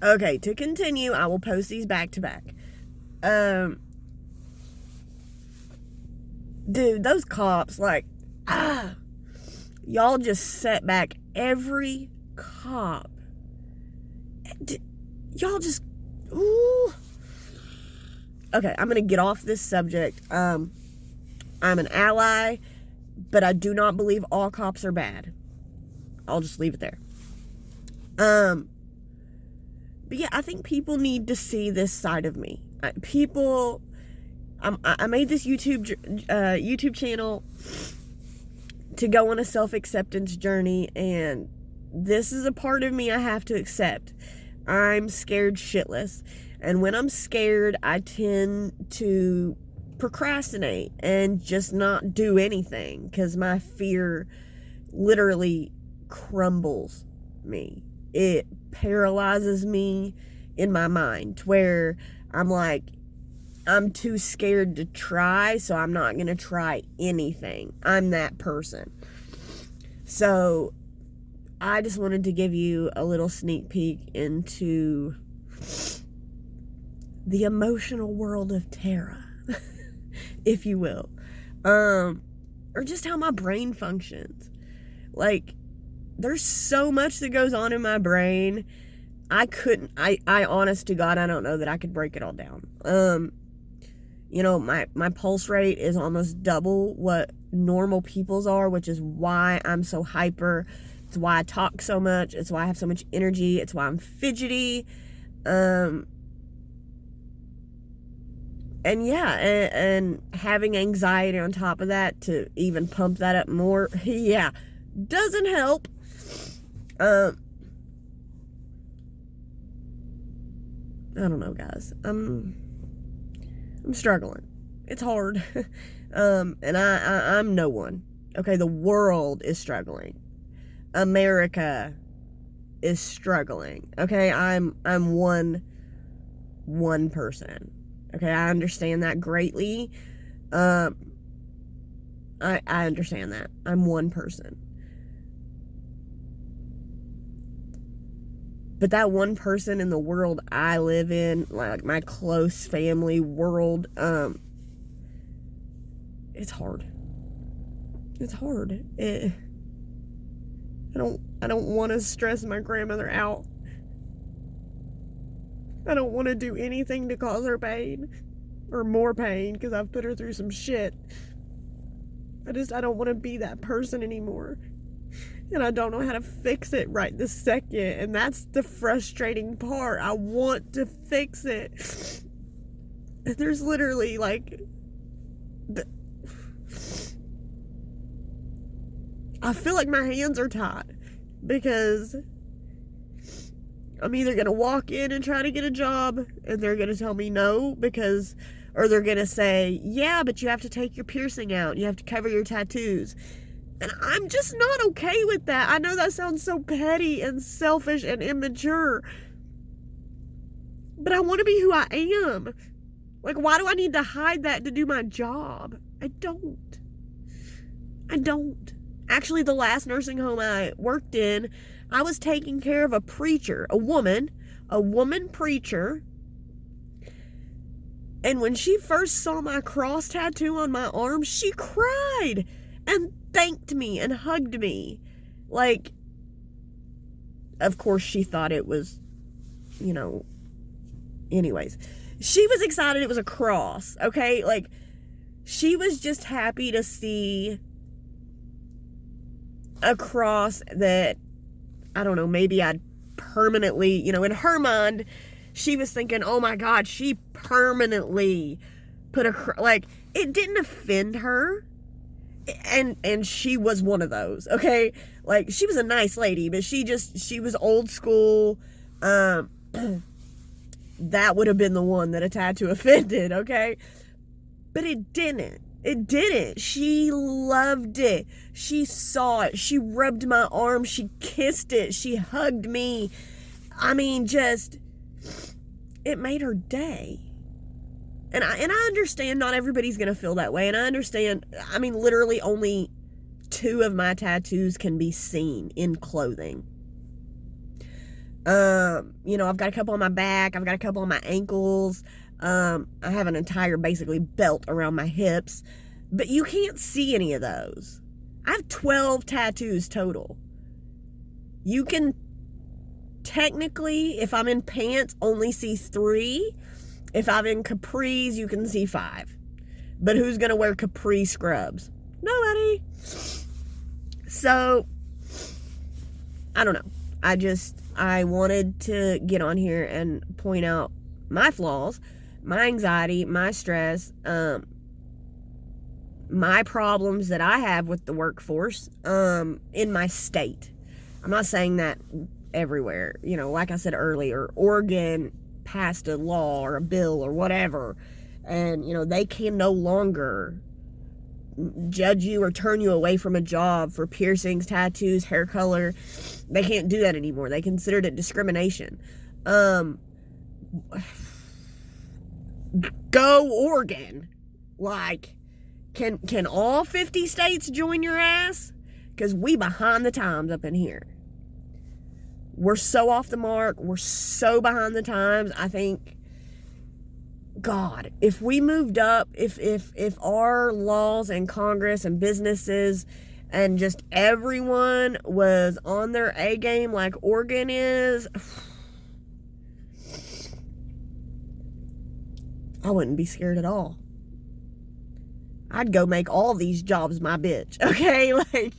Okay, to continue, I will post these back to back. Dude, those cops, like, y'all just set back every cop. Y'all just, ooh. Okay, I'm gonna get off this subject. I'm an ally, but I do not believe all cops are bad. I'll just leave it there. But yeah, I think people need to see this side of me. I made this YouTube channel to go on a self-acceptance journey, and this is a part of me I have to accept. I'm scared shitless, and when I'm scared, I tend to procrastinate and just not do anything because my fear literally crumbles me. It paralyzes me in my mind, where I'm like, I'm too scared to try, so I'm not going to try anything. I'm that person. So I just wanted to give you a little sneak peek into the emotional world of Tara, if you will. Or just how my brain functions. Like, there's so much that goes on in my brain. I honest to God, I don't know that I could break it all down. My pulse rate is almost double what normal people's are, which is why I'm so hyper. It's why I talk so much. It's why I have so much energy. It's why I'm fidgety. And having anxiety on top of that to even pump that up more, yeah, doesn't help. I don't know, guys. I'm struggling. It's hard. And I'm no one. Okay, the world is struggling. America is struggling. Okay, I'm one person. Okay, I understand that greatly. I understand that. I'm one person. But that one person in the world I live in, like my close family world, it's hard. It's hard. I don't want to stress my grandmother out. I don't want to do anything to cause her pain or more pain because I've put her through some shit. I don't want to be that person anymore. And I don't know how to fix it right this second. And that's the frustrating part. I want to fix it. And there's literally like... I feel like my hands are tied. Because I'm either going to walk in and try to get a job. And they're going to tell me no. Or they're going to say, yeah, but you have to take your piercing out. You have to cover your tattoos. And I'm just not okay with that. I know that sounds so petty and selfish and immature. But I want to be who I am. Like, why do I need to hide that to do my job? I don't. Actually, the last nursing home I worked in, I was taking care of a preacher, a woman preacher. And when she first saw my cross tattoo on my arm, she cried and thanked me and hugged me. Like, of course she thought it was, anyways. She was excited it was a cross, okay? Like, she was just happy to see a cross that, I don't know, maybe I'd permanently, in her mind, she was thinking, oh my God, she permanently put it didn't offend her. And she was one of those, okay? Like, she was a nice lady, but she was old school. That would have been the one that a tattoo offended, okay? But it didn't. She loved it. She saw it. She rubbed my arm. She kissed it. She hugged me. I mean, it made her day. And I understand not everybody's going to feel that way. And I understand, literally only 2 of my tattoos can be seen in clothing. I've got a couple on my back. I've got a couple on my ankles. I have an entire basically belt around my hips, but you can't see any of those. I have 12 tattoos total. You can technically, if I'm in pants, only see 3. If I'm in capris, you can see 5. But who's going to wear capri scrubs? Nobody. So, I don't know. I wanted to get on here and point out my flaws, my anxiety, my stress, my problems that I have with the workforce, in my state. I'm not saying that everywhere. Like I said earlier, Oregon passed a law or a bill or whatever, and, they can no longer judge you or turn you away from a job for piercings, tattoos, hair color. They can't do that anymore. They considered it discrimination. Go Oregon. Like, can all 50 states join your ass? Because we behind the times up in here. We're so off the mark. We're so behind the times. I think, God, if we moved up, if our laws and Congress and businesses and just everyone was on their A game like Oregon is, I wouldn't be scared at all. I'd go make all these jobs my bitch, okay? Like,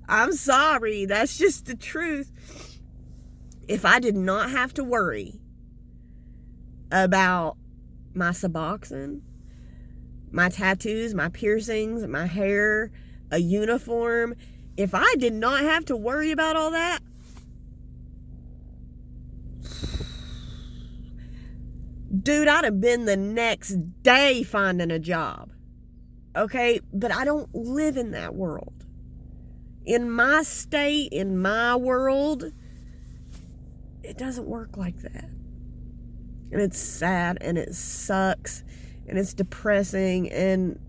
I'm sorry, that's just the truth. If I did not have to worry about my Suboxone, my tattoos, my piercings, my hair, a uniform, if I did not have to worry about all that, dude, I'd have been the next day finding a job. Okay? But I don't live in that world. In my state, in my world, it doesn't work like that. And it's sad, and it sucks, and it's depressing, and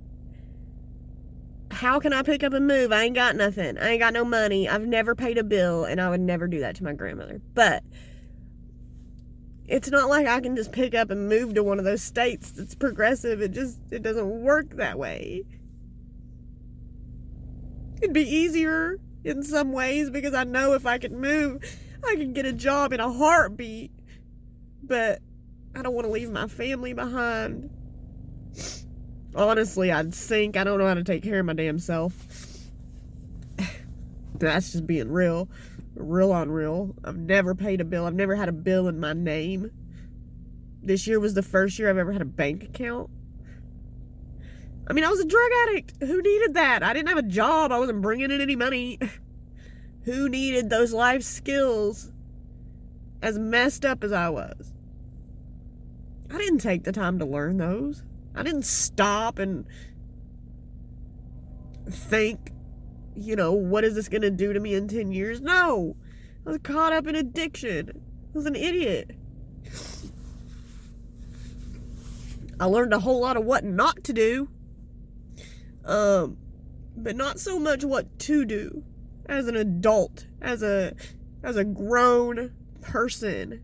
how can I pick up and move? I ain't got nothing. I ain't got no money. I've never paid a bill, and I would never do that to my grandmother. But it's not like I can just pick up and move to one of those states that's progressive. It doesn't work that way. It'd be easier in some ways because I know if I could move, I can get a job in a heartbeat. But I don't want to leave my family behind. Honestly, I'd sink. I don't know how to take care of my damn self. That's just being real. Real on real. I've never paid a bill. I've never had a bill in my name. This year was the first year I've ever had a bank account. I mean, I was a drug addict. Who needed that? I didn't have a job. I wasn't bringing in any money. Who needed those life skills as messed up as I was? I didn't take the time to learn those. I didn't stop and think, what is this going to do to me in 10 years? No. I was caught up in addiction. I was an idiot. I learned a whole lot of what not to do. But not so much what to do as an adult, as a grown person.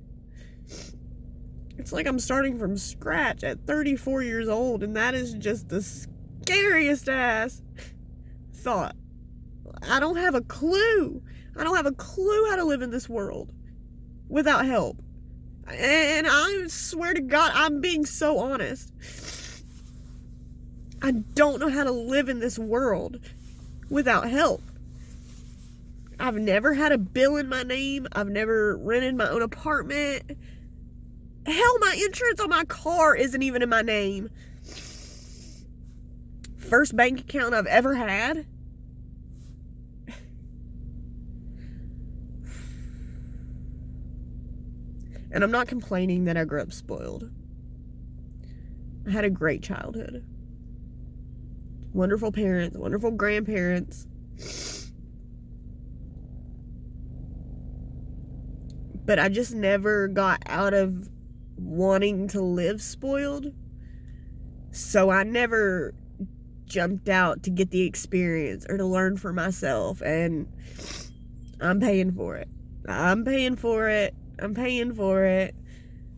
It's like I'm starting from scratch at 34 years old, and that is just the scariest ass thought. I don't have a clue. I don't have a clue how to live in this world without help. And I swear to God, I'm being so honest. I don't know how to live in this world without help. I've never had a bill in my name. I've never rented my own apartment. Hell, my insurance on my car isn't even in my name. First bank account I've ever had. And I'm not complaining that I grew up spoiled. I had a great childhood. Wonderful parents, wonderful grandparents. But I just never got out of wanting to live spoiled. So I never jumped out to get the experience or to learn for myself. And I'm paying for it. I'm paying for it. I'm paying for it.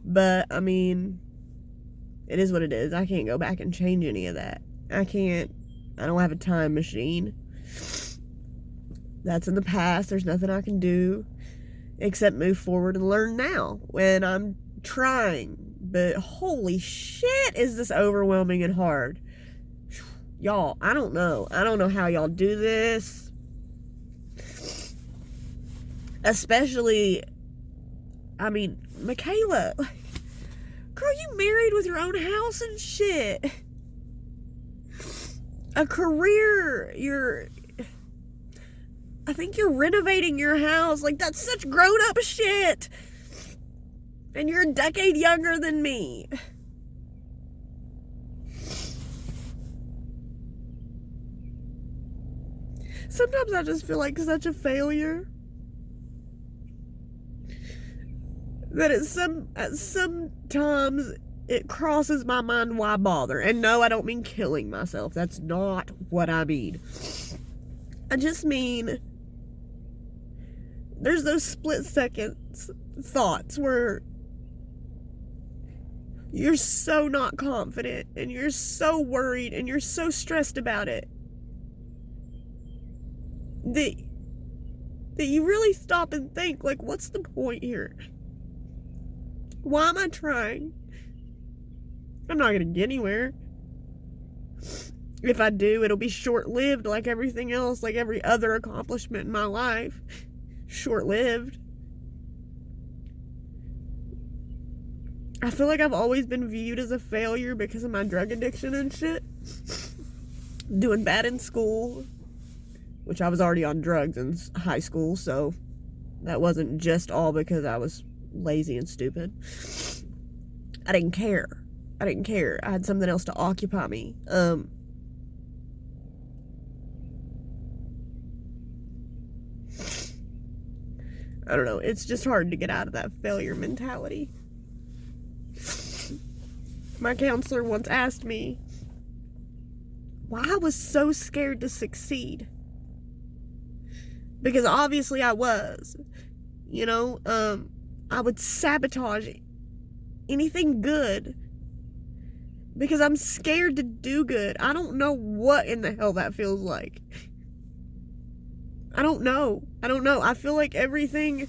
But, I mean, it is what it is. I can't go back and change any of that. I don't have a time machine. That's in the past. There's nothing I can do except move forward and learn now when I'm trying. But holy shit, is this overwhelming and hard. Y'all, I don't know. I don't know how y'all do this. Especially, I mean, Michaela. Girl, you married with your own house and shit. A career. I think you're renovating your house. Like, that's such grown-up shit. And you're a decade younger than me. Sometimes I just feel like such a failure. That at some times it crosses my mind, why bother? And no, I don't mean killing myself. That's not what I mean. I just mean there's those split seconds thoughts where you're so not confident and you're so worried and you're so stressed about it that you really stop and think, like, what's the point here? Why am I trying? I'm not gonna get anywhere. If I do, it'll be short-lived like everything else, like every other accomplishment in my life. Short-lived. I feel like I've always been viewed as a failure because of my drug addiction and shit. Doing bad in school, which I was already on drugs in high school, so that wasn't just all because I was lazy and stupid. I didn't care. I had something else to occupy me. I don't know. It's just hard to get out of that failure mentality. My counselor once asked me why I was so scared to succeed. Because obviously I was. You know, I would sabotage anything good because I'm scared to do good. I don't know what in the hell that feels like. I don't know. I feel like everything,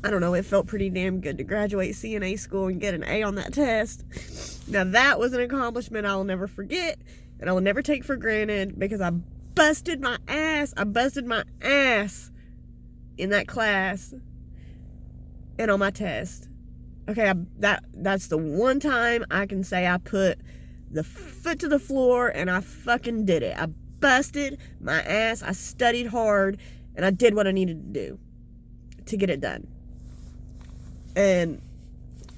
I don't know, it felt pretty damn good to graduate CNA school and get an A on that test. Now that was an accomplishment I'll never forget and I will never take for granted because I busted my ass. In that class and on my test. Okay, that's the one time I can say I put the foot to the floor and I fucking did it. I busted my ass, I studied hard, and I did what I needed to do to get it done.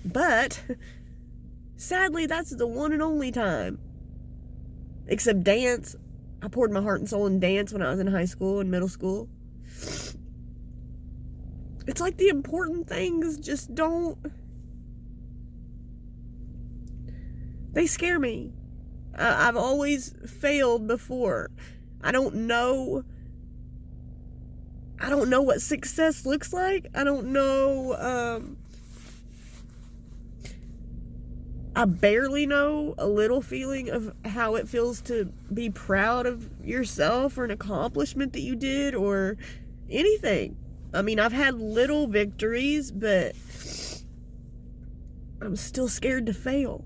But sadly, that's the one and only time. Except dance. I poured my heart and soul in dance when I was in high school and middle school. It's like the important things just don't... They scare me. I've always failed before. I don't know what success looks like. I don't know, I barely know a little feeling of how it feels to be proud of yourself or an accomplishment that you did or anything. I mean, I've had little victories, but I'm still scared to fail.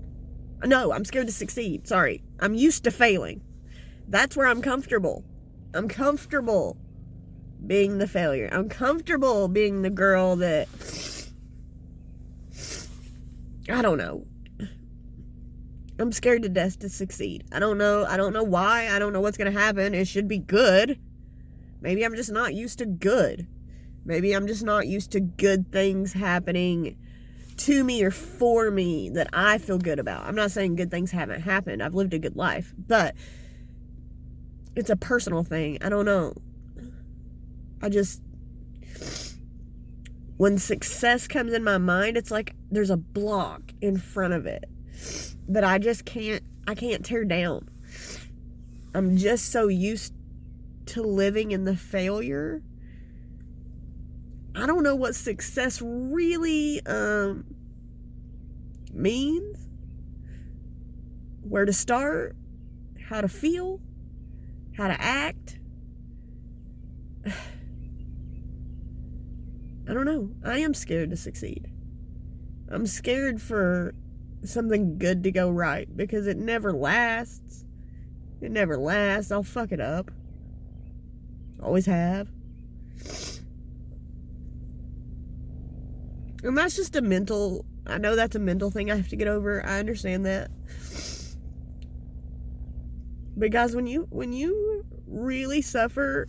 No, I'm scared to succeed. Sorry. I'm used to failing. That's where I'm comfortable. I'm comfortable being the failure. I'm comfortable being the girl that... I don't know. I'm scared to death to succeed. I don't know why. I don't know what's going to happen. It should be good. Maybe I'm just not used to good. Maybe I'm just not used to good things happening to me or for me that I feel good about. I'm not saying good things haven't happened. I've lived a good life. But it's a personal thing. I don't know. When success comes in my mind, it's like there's a block in front of it that I can't tear down. I'm just so used to living in the failure. I don't know what success really means, where to start, how to feel, how to act. I don't know. I am scared to succeed. I'm scared for something good to go right, because it never lasts. It never lasts. I'll fuck it up. Always have. And that's just I know that's a mental thing I have to get over. I understand that. Because when you really suffer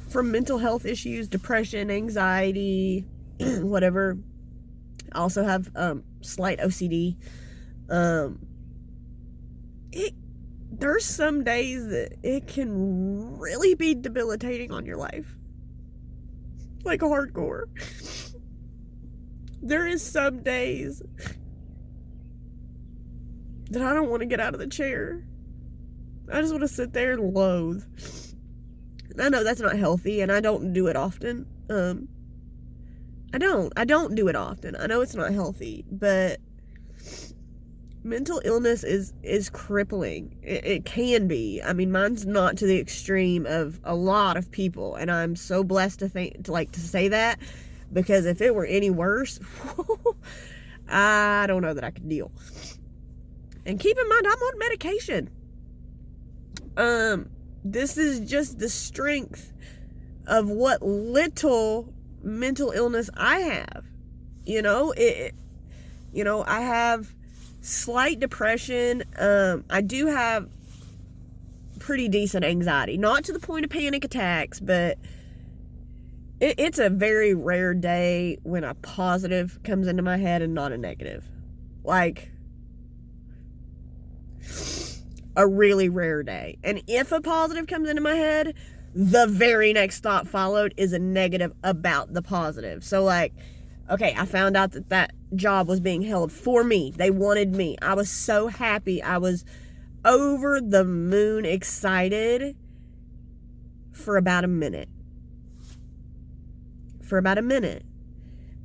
from mental health issues, depression, anxiety, whatever, I also have slight OCD. There's some days that it can really be debilitating on your life. Like hardcore. There is some days that I don't want to get out of the chair. I just want to sit there and loathe. And I know that's not healthy, and I don't do it often. I don't do it often. I know it's not healthy, but mental illness is crippling. It can be. I mean, mine's not to the extreme of a lot of people, and I'm so blessed to say that, because if it were any worse, I don't know that I could deal. And keep in mind, I'm on medication. This is just the strength of what little mental illness I have. I have slight depression. I do have pretty decent anxiety. Not to the point of panic attacks, but it's a very rare day when a positive comes into my head and not a negative. Like, a really rare day. And if a positive comes into my head, the very next thought followed is a negative about the positive. So, like, okay, I found out that job was being held for me. They wanted me. I was so happy. I was over the moon excited for about a minute.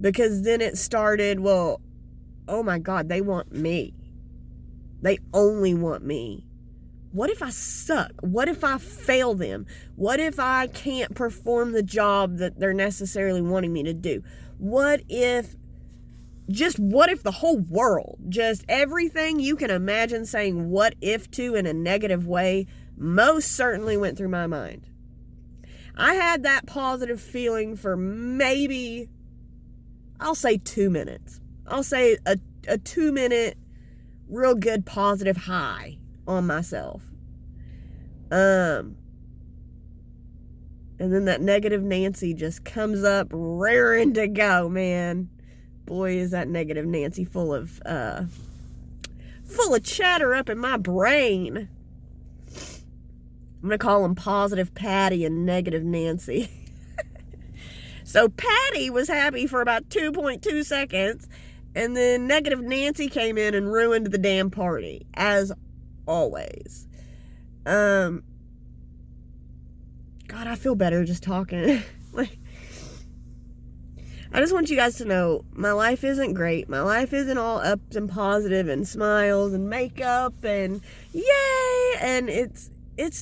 Because then it started, well, oh my God, they want me. They only want me. What if I suck? What if I fail them? What if I can't perform the job that they're necessarily wanting me to do? What if the whole world, just everything you can imagine saying what if to in a negative way, most certainly went through my mind. I had that positive feeling for maybe, I'll say 2 minutes. I'll say a 2-minute real good positive high on myself. And then that negative Nancy just comes up raring to go, man. Boy, is that negative Nancy full of chatter up in my brain. I'm gonna call them positive Patty and negative Nancy. So Patty was happy for about 2.2 seconds, and then negative Nancy came in and ruined the damn party, as always. God, I feel better just talking. Like, I just want you guys to know, my life isn't great. My life isn't all ups and positive and smiles and makeup and yay, and it's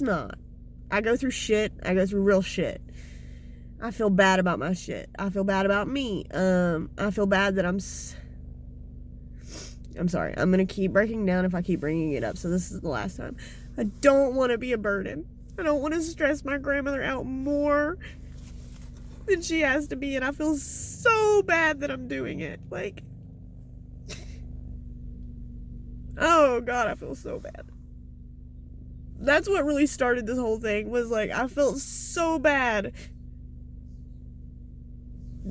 not. I go through shit. I go through real shit. I feel bad about my shit. I feel bad about me. I feel bad that I'm sorry. I'm going to keep breaking down if I keep bringing it up. So this is the last time. I don't want to be a burden. I don't want to stress my grandmother out more than she has to be. And I feel so bad that I'm doing it. Like, oh God, I feel so bad. That's what really started this whole thing, was like, I felt so bad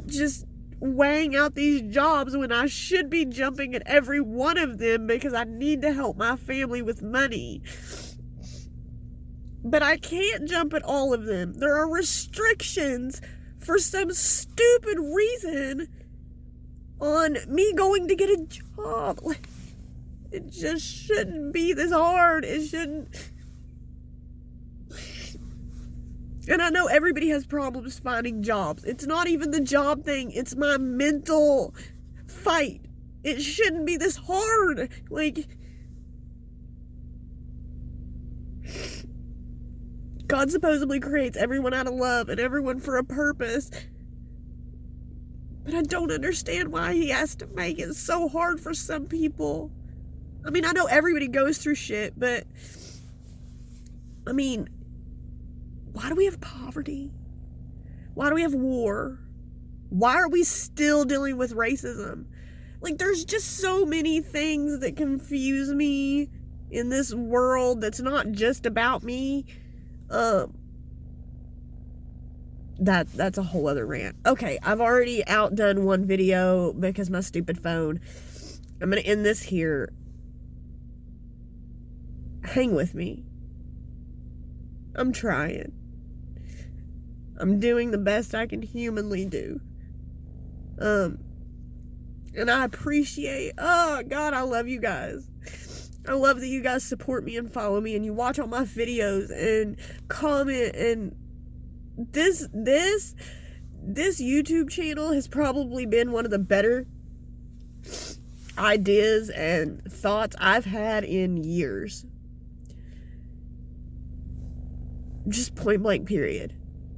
just weighing out these jobs when I should be jumping at every one of them because I need to help my family with money. But I can't jump at all of them. There are restrictions for some stupid reason on me going to get a job. Like, it just shouldn't be this hard. It shouldn't. And I know everybody has problems finding jobs. It's not even the job thing. It's my mental fight. It shouldn't be this hard. Like, God supposedly creates everyone out of love and everyone for a purpose. But I don't understand why he has to make it so hard for some people. I mean, I know everybody goes through shit, but I mean, why do we have poverty? Why do we have war? Why are we still dealing with racism? Like, there's just so many things that confuse me in this world that's not just about me. That's a whole other rant. Okay, I've already outdone one video because my stupid phone. I'm gonna end this here. Hang with me. I'm trying. I'm doing the best I can humanly do. And I appreciate, oh God, I love you guys. I love that you guys support me and follow me and you watch all my videos and comment. And this YouTube channel has probably been one of the better ideas and thoughts I've had in years. Just point blank period.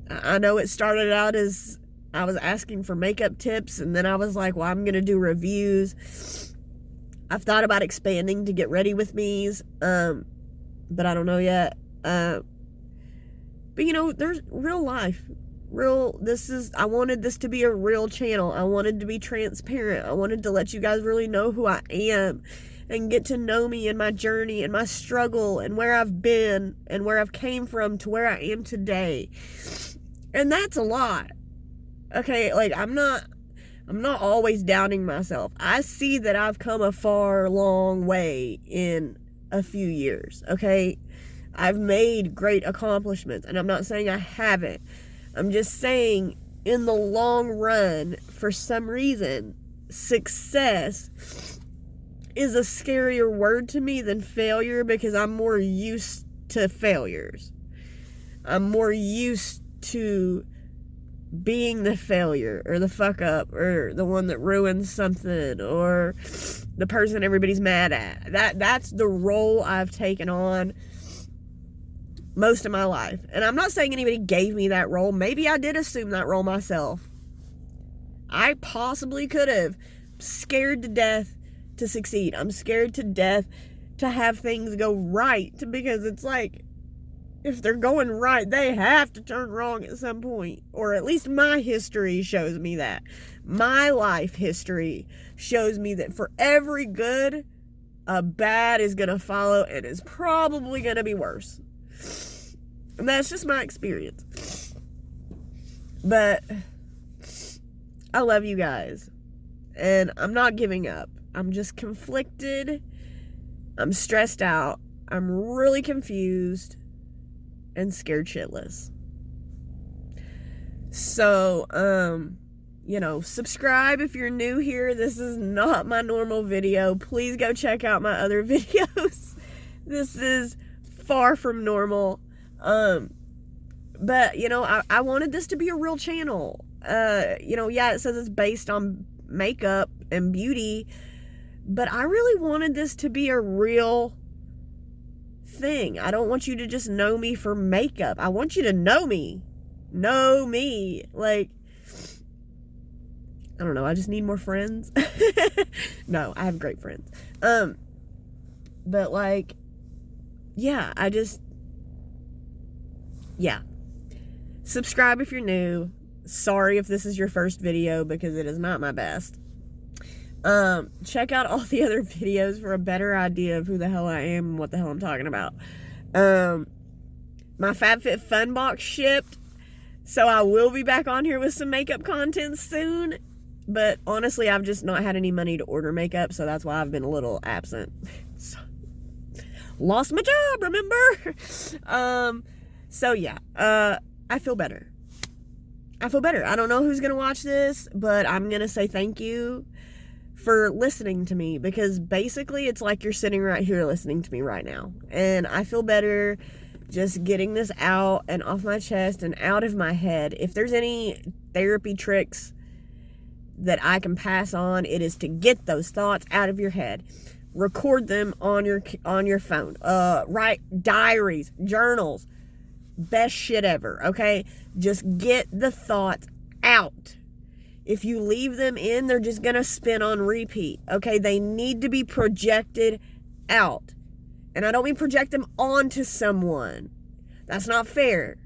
I know it started out as I was asking for makeup tips, and then I was like, well, I'm gonna do reviews. I've thought about expanding to get ready with me's, but I don't know yet. But you know, there's real life. I wanted this to be a real channel. I wanted to be transparent. I wanted to let you guys really know who I am and get to know me and my journey and my struggle and where I've been and where I've came from to where I am today. And that's a lot. Okay, like I'm not always doubting myself. I see that I've come a far long way in a few years, okay? I've made great accomplishments, and I'm not saying I haven't. I'm just saying in the long run, for some reason, success is a scarier word to me than failure because I'm more used to failures. I'm more used to being the failure or the fuck up or the one that ruins something or the person everybody's mad at. That's the role I've taken on most of my life. And I'm not saying anybody gave me that role. Maybe I did assume that role myself. I possibly could have. Scared to death to succeed. I'm scared to death to have things go right because it's like, if they're going right, they have to turn wrong at some point. Or at least my history shows me that. My life history shows me that for every good, a bad is going to follow and is probably going to be worse. And that's just my experience. But I love you guys. And I'm not giving up. I'm just conflicted. I'm stressed out. I'm really confused. And scared shitless. So, you know, subscribe if you're new here. This is not my normal video. Please go check out my other videos. This is far from normal. But, you know, I wanted this to be a real channel. You know, yeah, it says it's based on makeup and beauty, but I really wanted this to be a real thing. I don't want you to just know me for makeup. I want you to know me. Like, I don't know, I just need more friends. No, I have great friends. But like, yeah, subscribe if you're new. Sorry if this is your first video because it is not my best. Check out all the other videos for a better idea of who the hell I am and what the hell I'm talking about. My FabFitFun box shipped, so I will be back on here with some makeup content soon. But honestly, I've just not had any money to order makeup, so that's why I've been a little absent. Lost my job, remember? So yeah, I feel better. I don't know who's gonna watch this, but I'm gonna say thank you for listening to me, because basically it's like you're sitting right here listening to me right now, and I feel better just getting this out and off my chest and out of my head. If there's any therapy tricks that I can pass on, it is to get those thoughts out of your head. Record them on your phone. Write diaries, journals. Best shit ever, okay? Just get the thoughts out. If you leave them in, they're just gonna spin on repeat, okay? They need to be projected out. And I don't mean project them onto someone. That's not fair.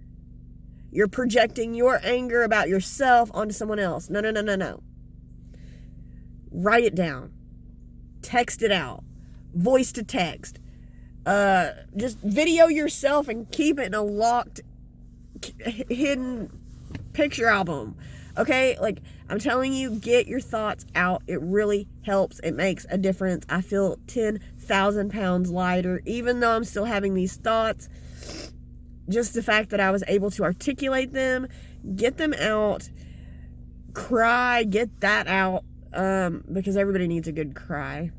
You're projecting your anger about yourself onto someone else. No. Write it down. Text it out. Voice to text. Just video yourself and keep it in a locked, hidden picture album. Okay? Like, I'm telling you, get your thoughts out. It really helps. It makes a difference. I feel 10,000 pounds lighter, even though I'm still having these thoughts. Just the fact that I was able to articulate them, get them out, cry, get that out, because everybody needs a good cry.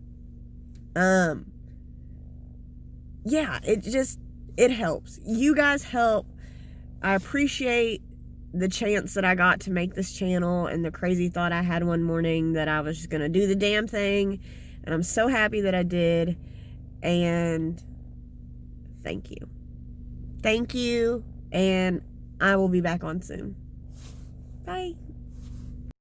Yeah, it helps. You guys help. I appreciate the chance that I got to make this channel and the crazy thought I had one morning that I was just going to do the damn thing. And I'm so happy that I did. And thank you. Thank you. And I will be back on soon. Bye.